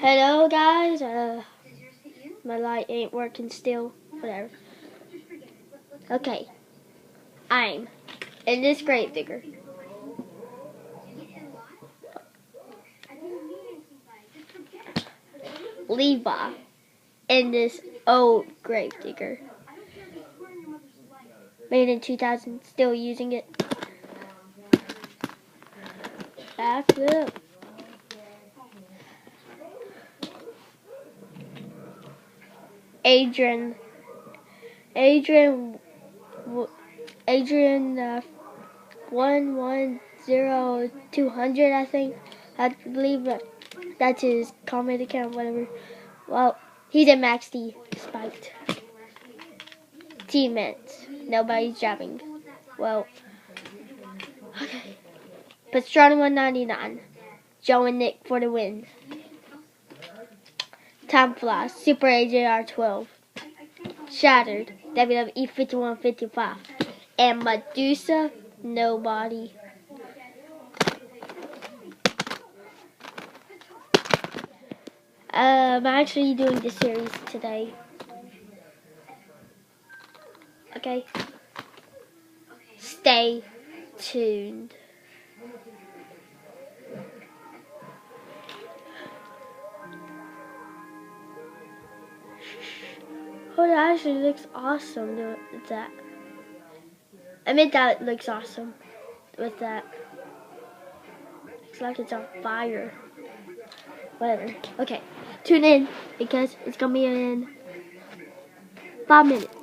Hello guys, my light ain't working still, whatever. Okay, I'm in this grave digger. Levi in this old grave digger. Made in 2000, still using it. Back up. Adrian 110200, I think. I believe that's his comment account, whatever. Well, he's at Max D spiked. Teammates. Nobody's jabbing. Well, okay. Pastrana 199. Joe and Nick for the win. Time flies. Super AJR 12. Shattered. WWE 5155. And Medusa, nobody. I'm actually doing this series today. Okay. Stay tuned. Oh, that actually looks awesome with that. I mean, that looks awesome with that. Looks like it's on fire. Whatever. Okay. Tune in because it's gonna be in 5 minutes.